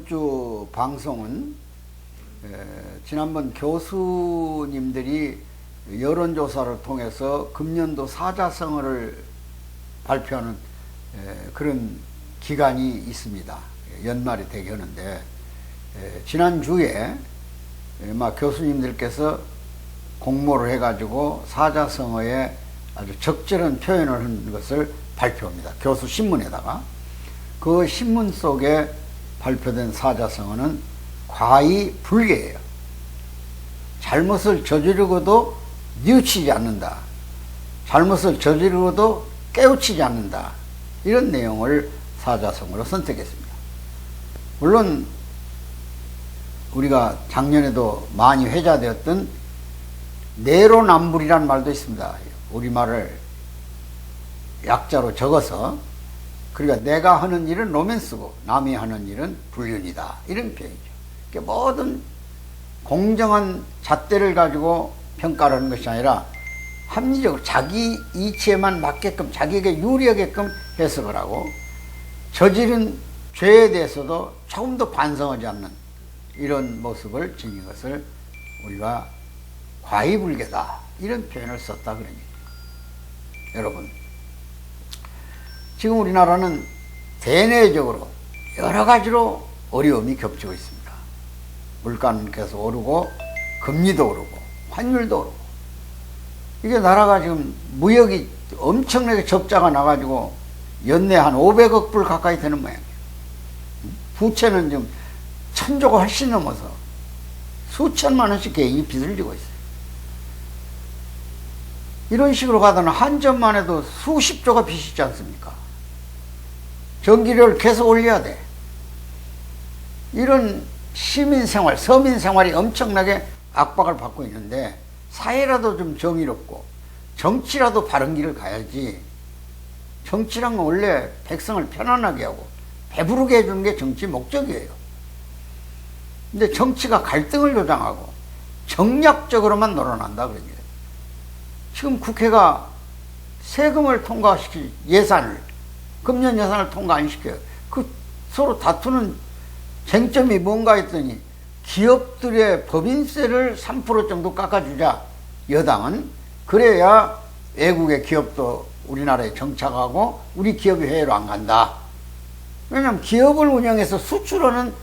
이번 주 방송은 지난번 교수님들이 여론조사를 통해서 금년도 사자성어를 발표하는 그런 기간이 있습니다. 연말이 되게 하는데 지난주에 막 교수님들께서 공모를 해가지고 사자성어에 아주 적절한 표현을 한 것을 발표합니다. 교수 신문에다가. 그 신문 속에 발표된 사자성어는 과의불개예요. 잘못을 저지르고도 뉘우치지 않는다. 잘못을 저지르고도 깨우치지 않는다. 이런 내용을 사자성어로 선택했습니다. 물론 우리가 작년에도 많이 회자되었던 내로남불이란 말도 있습니다. 우리말을 약자로 적어서, 그러니까 내가 하는 일은 로맨스고 남이 하는 일은 불륜이다, 이런 표현이죠. 그러니까 모든 공정한 잣대를 가지고 평가를 하는 것이 아니라 합리적으로 자기 이치에만 맞게끔, 자기에게 유리하게끔 해석을 하고, 저지른 죄에 대해서도 조금도 반성하지 않는 이런 모습을 지닌 것을 우리가 과의불개다, 이런 표현을 썼다 그런 얘기예요. 여러분, 지금 우리나라는 대내적으로 여러 가지로 어려움이 겹치고 있습니다. 물가는 계속 오르고, 금리도 오르고, 환율도 오르고. 이게 나라가 지금 무역이 엄청나게 적자가 나가지고 연내 한 500억 불 가까이 되는 모양이에요. 부채는 지금 1000조가 훨씬 넘어서 수천만 원씩 개인이 빚을 지고 있어요. 이런 식으로 가다는 한전만 해도 수십조가 빚이 있지 않습니까? 전기료를 계속 올려야 돼. 이런 시민생활, 서민생활이 엄청나게 압박을 받고 있는데, 사회라도 좀 정의롭고 정치라도 바른 길을 가야지. 정치란 건 원래 백성을 편안하게 하고 배부르게 해주는 게 정치 목적이에요. 근데 정치가 갈등을 조장하고 정략적으로만 놀아난다 그런 거예요. 지금 국회가 세금을 통과시킬 예산을, 금년 예산을 통과 안 시켜요. 그 서로 다투는 쟁점이 뭔가 했더니 기업들의 법인세를 3% 정도 깎아주자, 여당은. 그래야 외국의 기업도 우리나라에 정착하고 우리 기업이 해외로 안 간다. 왜냐하면 기업을 운영해서 수출하는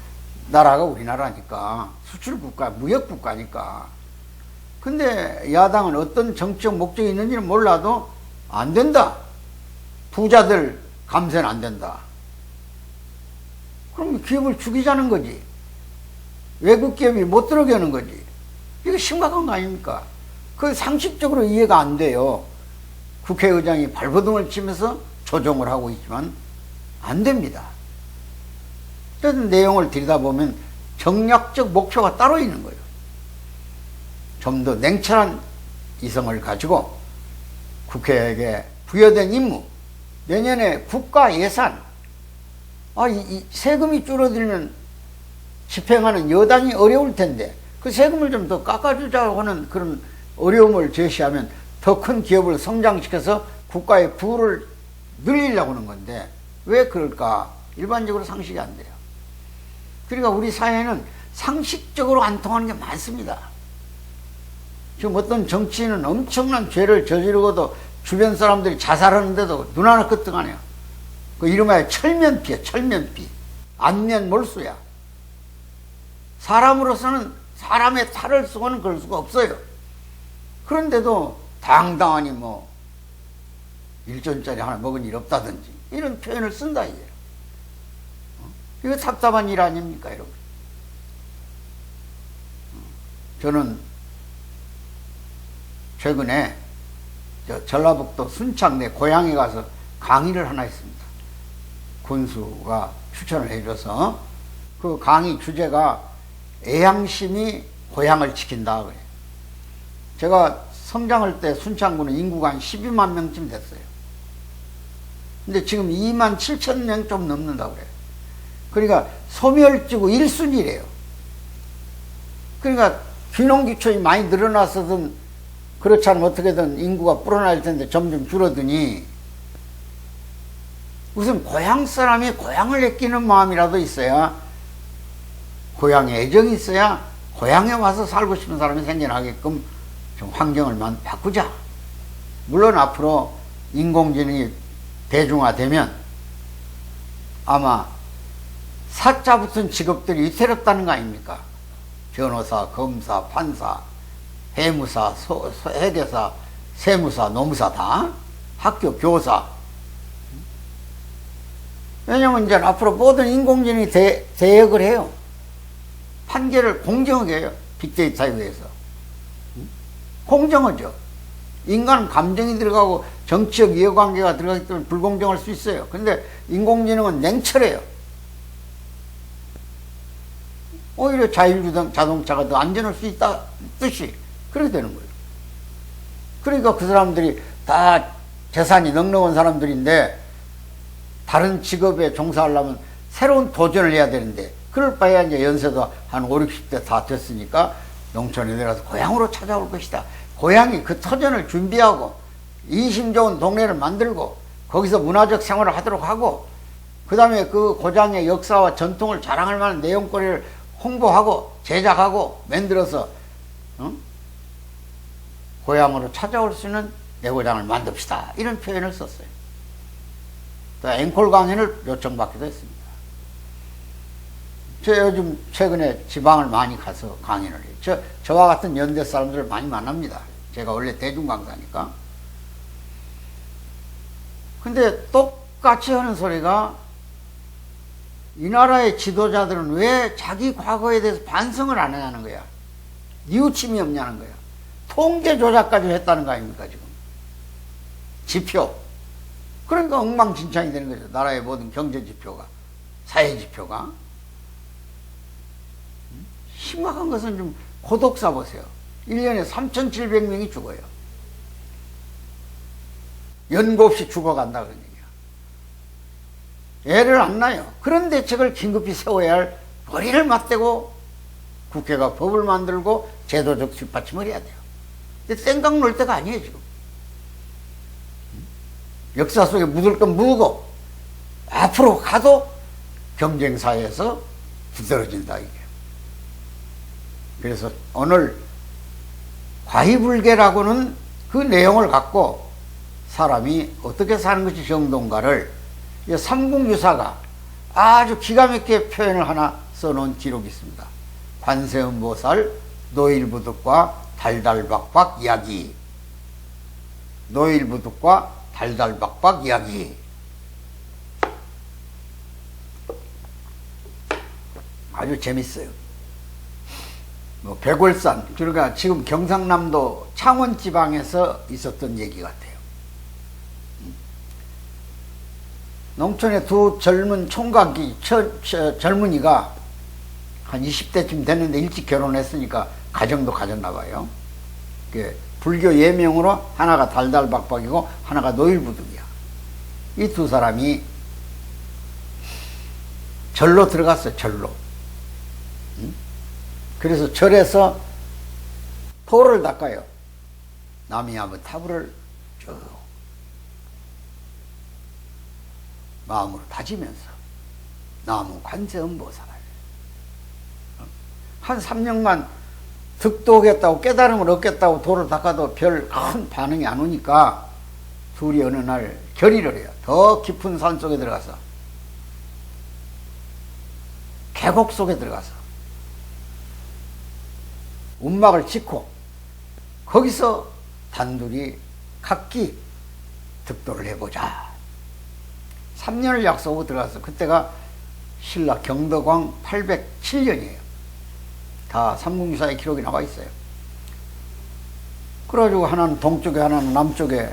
나라가 우리나라니까. 수출 국가, 무역 국가니까. 근데 야당은 어떤 정치적 목적이 있는지는 몰라도 안 된다. 부자들 감세는 안 된다. 그럼 기업을 죽이자는 거지. 외국 기업이 못 들어오게 하는 거지. 이거 심각한 거 아닙니까? 그 상식적으로 이해가 안 돼요. 국회의장이 발버둥을 치면서 조정을 하고 있지만 안 됩니다. 그래서 내용을 들여다보면 정략적 목표가 따로 있는 거예요. 좀 더 냉철한 이성을 가지고 국회에게 부여된 임무, 내년에 국가 예산, 이 세금이 줄어들면 집행하는 여당이 어려울 텐데 그 세금을 좀 더 깎아주자고 하는 그런 어려움을 제시하면 더 큰 기업을 성장시켜서 국가의 부를 늘리려고 하는 건데 왜 그럴까? 일반적으로 상식이 안 돼요. 그러니까 우리 사회는 상식적으로 안 통하는 게 많습니다. 지금 어떤 정치인은 엄청난 죄를 저지르고도 주변 사람들이 자살하는데도 눈 하나 끄떡 안 해요. 그 이름하여 철면피야, 철면피. 안면몰수야. 사람으로서는 사람의 탈을 쓰고는 그럴 수가 없어요. 그런데도 당당하니 뭐 1전짜리 하나 먹은 일 없다든지 이런 표현을 쓴다 이거예요. 이거 답답한 일 아닙니까, 여러분? 저는 최근에 전라북도 순창 내 고향에 가서 강의를 하나 했습니다. 군수가 추천을 해줘서 그 강의 주제가 애향심이 고향을 지킨다 그래요. 제가 성장할 때 순창군은 인구가 한 12만 명쯤 됐어요. 근데 지금 2만 7천 명 좀 넘는다 그래요. 그러니까 소멸지구 1순위래요. 그러니까 귀농귀촌이 많이 늘어났어든 그렇지 않으면 어떻게든 인구가 불어날 텐데 점점 줄어드니 무슨 고향 사람이 고향을 아끼는 마음이라도 있어야 고향에 애정이 있어야 고향에 와서 살고 싶은 사람이 생겨나게끔 좀 환경을 바꾸자. 물론 앞으로 인공지능이 대중화되면 아마 사자 붙은 직업들이 위태롭다는 거 아닙니까? 변호사, 검사, 판사, 해무사, 회계사, 세무사, 노무사 다, 학교 교사. 왜냐면 이제 앞으로 모든 인공지능이 대역을 해요. 판결을 공정하게 해요. 빅데이터에 의해서. 공정하죠. 인간은 감정이 들어가고 정치적 이해관계가 들어가기 때문에 불공정할 수 있어요. 근데 인공지능은 냉철해요. 오히려 자동차가 더 안전할 수 있다 뜻이 그렇게 되는 거예요. 그러니까 그 사람들이 다 재산이 넉넉한 사람들인데 다른 직업에 종사하려면 새로운 도전을 해야 되는데 그럴 바에야 이제 연세도 한 5, 60대 다 됐으니까 농촌에 내려가서 고향으로 찾아올 것이다. 고향이 그 터전을 준비하고 인심 좋은 동네를 만들고 거기서 문화적 생활을 하도록 하고 그 다음에 그 고장의 역사와 전통을 자랑할 만한 내용거리를 홍보하고 제작하고 만들어서 고향으로 찾아올 수 있는 내고장을 만듭시다. 이런 표현을 썼어요. 또 앵콜 강연을 요청받기도 했습니다. 저 요즘 최근에 지방을 많이 가서 강연을 해요. 저와 같은 연대 사람들을 많이 만납니다. 제가 원래 대중강사니까. 근데 똑같이 하는 소리가 이 나라의 지도자들은 왜 자기 과거에 대해서 반성을 안 하냐는 거야. 뉘우침이 없냐는 거야. 통계 조작까지 했다는 거 아닙니까 지금. 지표. 그러니까 엉망진창이 되는 거죠. 나라의 모든 경제 지표가. 사회 지표가. 심각한 것은 좀 고독사 보세요. 1년에 3,700명이 죽어요. 연고 없이 죽어간다 그런 얘기야. 애를 안 낳아요. 그런 대책을 긴급히 세워야 할 머리를 맞대고 국회가 법을 만들고 제도적 뒷받침을 해야 돼요. 근데 생각 놀 때가 아니에요 지금. 역사 속에 묻을 건 묻고 앞으로 가도 경쟁사회에서 두드러진다 이게. 그래서 오늘 과희불개라고는 그 내용을 갖고 사람이 어떻게 사는 것이 정도인가를 삼국유사가 아주 기가 막히게 표현을 하나 써놓은 기록이 있습니다. 관세음보살 노일부득과 달달박박 이야기. 노일부득과 달달박박 이야기. 아주 재밌어요. 백월산, 그러니까 지금 경상남도 창원 지방에서 있었던 얘기 같아요. 농촌에 두 젊은 총각이, 젊은이가 한 20대쯤 됐는데 일찍 결혼했으니까 가정도 가졌나 봐요. 불교 예명으로 하나가 달달박박이고 하나가 노일부득이야. 이 두 사람이 절로 들어갔어요. 절로. 그래서 절에서 토를 닦아요. 남이하고 타불을 쭉 마음으로 다지면서 나무 관세음보살 한 3년간 득도 오겠다고 깨달음을 얻겠다고 도를 닦아도 별 큰 반응이 안 오니까 둘이 어느 날 결의를 해요. 더 깊은 산 속에 들어가서 계곡 속에 들어가서 움막을 짓고 거기서 단둘이 각기 득도를 해보자. 3년을 약속하고 들어가서 그때가 신라 경덕왕 807년이에요. 다 삼국유사의 기록이 나와 있어요. 그래가지고 하나는 동쪽에 하나는 남쪽에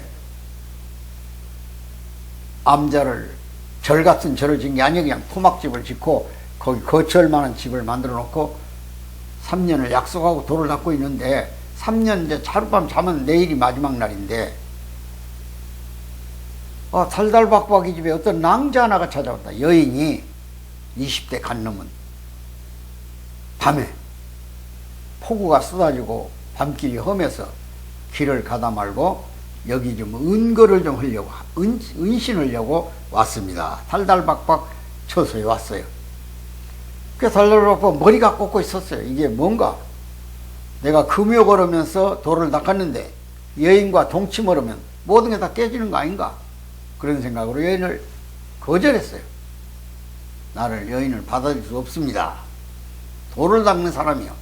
암자를 절 같은 절을 짓는 게 아니고 그냥 토막집을 짓고 거기 거처할 만한 집을 만들어 놓고 3년을 약속하고 도를 닦고 있는데 3년 이제 하룻밤 자면 내일이 마지막 날인데 달달박박이 집에 어떤 낭자 하나가 찾아왔다. 여인이 20대 간 놈은 밤에 폭우가 쏟아지고 밤길이 험해서 길을 가다 말고 여기 좀 은거를 좀 하려고 은신하려고 왔습니다. 달달박박 처소에 왔어요. 그 달달박박 머리가 꽂고 있었어요. 이게 뭔가? 내가 금욕 걸으면서 도를 닦았는데 여인과 동침을 하면 모든 게 다 깨지는 거 아닌가? 그런 생각으로 여인을 거절했어요. 나를 여인을 받아들일 수 없습니다. 도를 닦는 사람이요.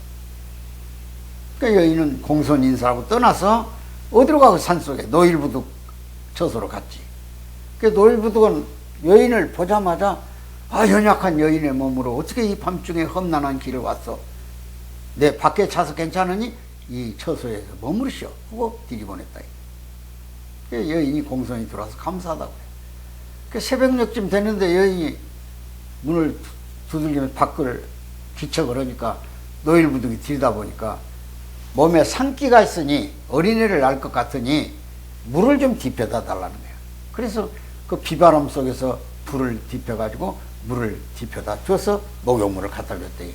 그 여인은 공손 인사하고 떠나서 어디로 가고 산속에 노일부둑 처소로 갔지. 그 노일부둑은 여인을 보자마자 연약한 여인의 몸으로 어떻게 이 밤중에 험난한 길을 왔어? 내 밖에 차서 괜찮으니 이 처소에서 머무르시오 하고 들이보냈다. 그 여인이 공손히 들어와서 감사하다고 해요. 그 새벽녘쯤 됐는데 여인이 문을 두들기면 밖을 기척을 하니까 노일부둑이 들여다보니까 몸에 산기가 있으니 어린애를 낳을 것 같으니 물을 좀 디펴다 달라는 거예요. 그래서 그 비바람 속에서 불을 디펴가지고 물을 디펴다 줘서 목욕물을 갖다 줬대요.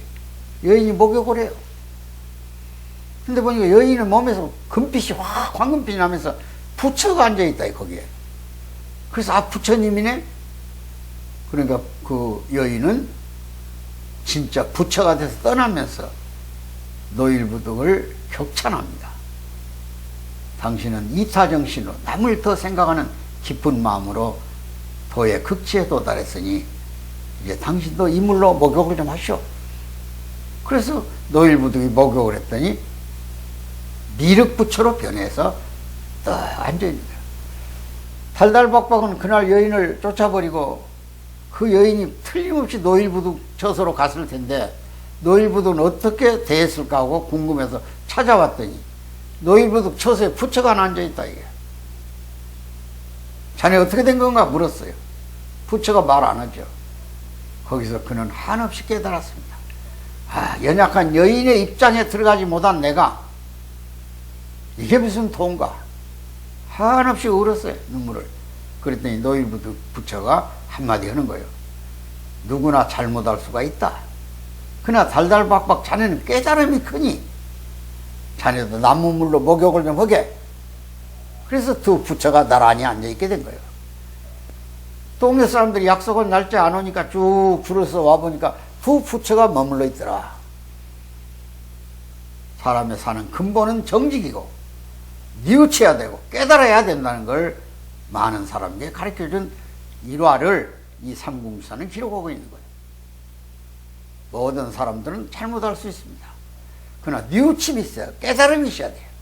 여인이 목욕을 해요. 근데 보니까 여인의 몸에서 금빛이 확 황금빛이 나면서 부처가 앉아있다 거기에. 그래서 부처님이네. 그러니까 그 여인은 진짜 부처가 돼서 떠나면서 노일부둑을 격찬합니다. 당신은 이타정신으로 남을 더 생각하는 깊은 마음으로 도의 극치에 도달했으니 이제 당신도 이물로 목욕을 좀 하시오. 그래서 노일부둑이 목욕을 했더니 미륵부처로 변해서 딱 앉아있는 거예요. 달달박박은 그날 여인을 쫓아버리고 그 여인이 틀림없이 노일부둑 처소로 갔을 텐데 노일부둑은 어떻게 대했을까 하고 궁금해서 찾아왔더니 노일부둑 처소에 부처가 하나 앉아있다 이게. 자네 어떻게 된 건가 물었어요. 부처가 말 안 하죠. 거기서 그는 한없이 깨달았습니다. 연약한 여인의 입장에 들어가지 못한 내가 이게 무슨 도인가? 한없이 울었어요. 눈물을. 그랬더니 노일부둑 부처가 한마디 하는 거예요. 누구나 잘못할 수가 있다. 그러나 달달박박 자네는 깨달음이 크니 자네도 나무물로 목욕을 좀 하게. 그래서 두 부처가 나란히 앉아있게 된 거예요. 동네 사람들이 약속한 날짜 안 오니까 쭉 줄어서 와보니까 두 부처가 머물러 있더라. 사람의 사는 근본은 정직이고 뉘우쳐야 되고 깨달아야 된다는 걸 많은 사람에게 가르쳐준 일화를 이 삼국유사는 기록하고 있는 거예요. 모든 사람들은 잘못할 수 있습니다. 그러나 뉘우침이 있어야 깨달음이 있어야 돼요.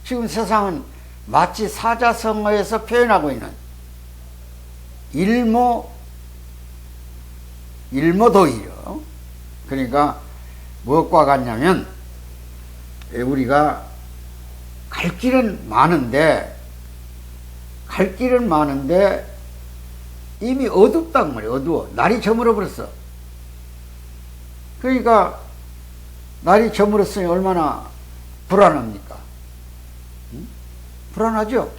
지금 세상은 마치 사자성어에서 표현하고 있는 일모도이요. 그러니까 무엇과 같냐면 우리가 갈 길은 많은데 이미 어둡단 말이에요. 어두워. 날이 저물어 버렸어. 그러니까 날이 저물었으니 얼마나 불안합니까? 불안하죠.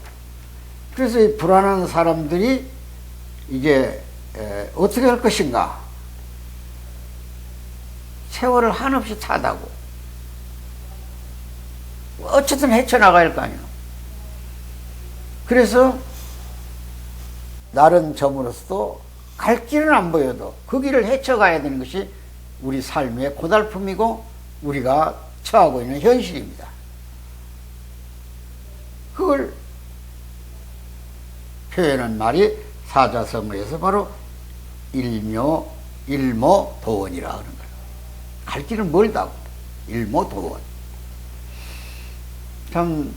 그래서 이 불안한 사람들이 이제 어떻게 할 것인가? 세월을 한없이 타다고 어쨌든 헤쳐나가야 할 거 아니에요. 그래서 날은 저물어서도 갈 길은 안 보여도 그 길을 헤쳐가야 되는 것이 우리 삶의 고달픔이고 우리가 처하고 있는 현실입니다. 그걸 표현한 말이 사자성어에서 바로 일모도원이라 하는 거예요. 갈 길은 멀다고. 일모도원. 참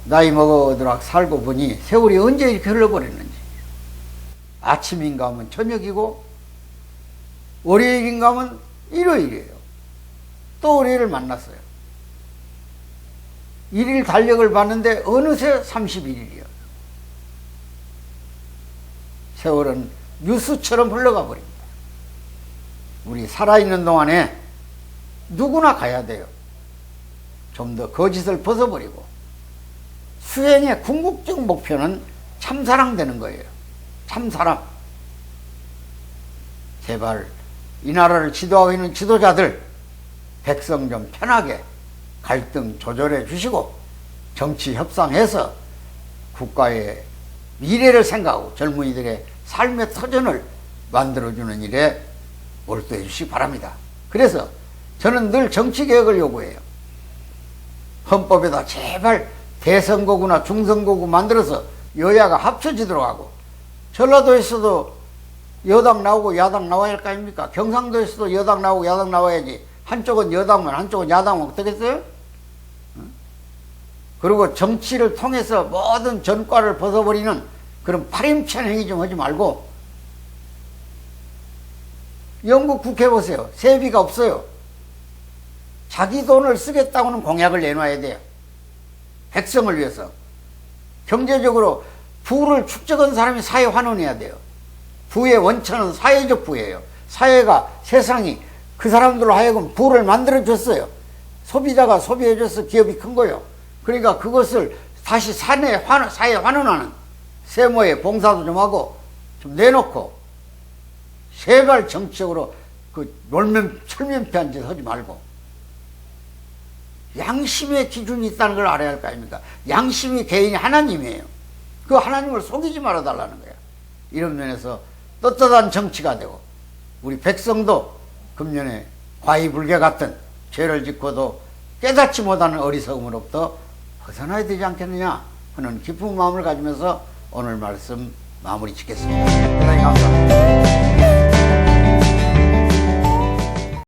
나이 먹어도록 살고 보니 세월이 언제 이렇게 흘러버렸는지. 아침인가 하면 저녁이고 월요일인가 하면 일요일이에요. 또 월요일을 만났어요. 1일 달력을 봤는데 어느새 31일이에요. 세월은 뉴스처럼 흘러가 버립니다. 우리 살아있는 동안에 누구나 가야 돼요. 좀 더 거짓을 벗어버리고 수행의 궁극적 목표는 참사랑 되는 거예요. 참사랑. 제발 이 나라를 지도하고 있는 지도자들 백성 좀 편하게 갈등 조절해 주시고 정치 협상해서 국가의 미래를 생각하고 젊은이들의 삶의 터전을 만들어주는 일에 몰두해 주시기 바랍니다. 그래서 저는 늘 정치개혁을 요구해요. 헌법에다 제발 대선거구나 중선거구 만들어서 여야가 합쳐지도록 하고, 전라도에서도 여당 나오고 야당 나와야 할 거 아닙니까? 경상도에서도 여당 나오고 야당 나와야지. 한쪽은 여당만 한쪽은 야당만 어떻겠어요? 그리고 정치를 통해서 모든 전과를 벗어버리는 그런 파렴치한 행위 좀 하지 말고, 영국 국회 보세요. 세비가 없어요. 자기 돈을 쓰겠다고는 공약을 내놔야 돼요. 백성을 위해서. 경제적으로 부를 축적한 사람이 사회 환원해야 돼요. 부의 원천은 사회적 부예요. 사회가, 세상이 그 사람들로 하여금 부를 만들어줬어요. 소비자가 소비해줘서 기업이 큰 거예요. 그러니까 그것을 다시 사회에 환원하는 세모에 봉사도 좀 하고 좀 내놓고, 제발 정치적으로 그 철면피한 짓 하지 말고 양심의 기준이 있다는 걸 알아야 할 거 아닙니까? 양심이 개인이 하나님이에요. 그 하나님을 속이지 말아달라는 거야. 이런 면에서 떳떳한 정치가 되고, 우리 백성도 금년에 과이불개 같은 죄를 짓고도 깨닫지 못하는 어리석음으로부터 벗어나야 되지 않겠느냐 하는 깊은 마음을 가지면서 오늘 말씀 마무리 짓겠습니다. 대단히 감사합니다.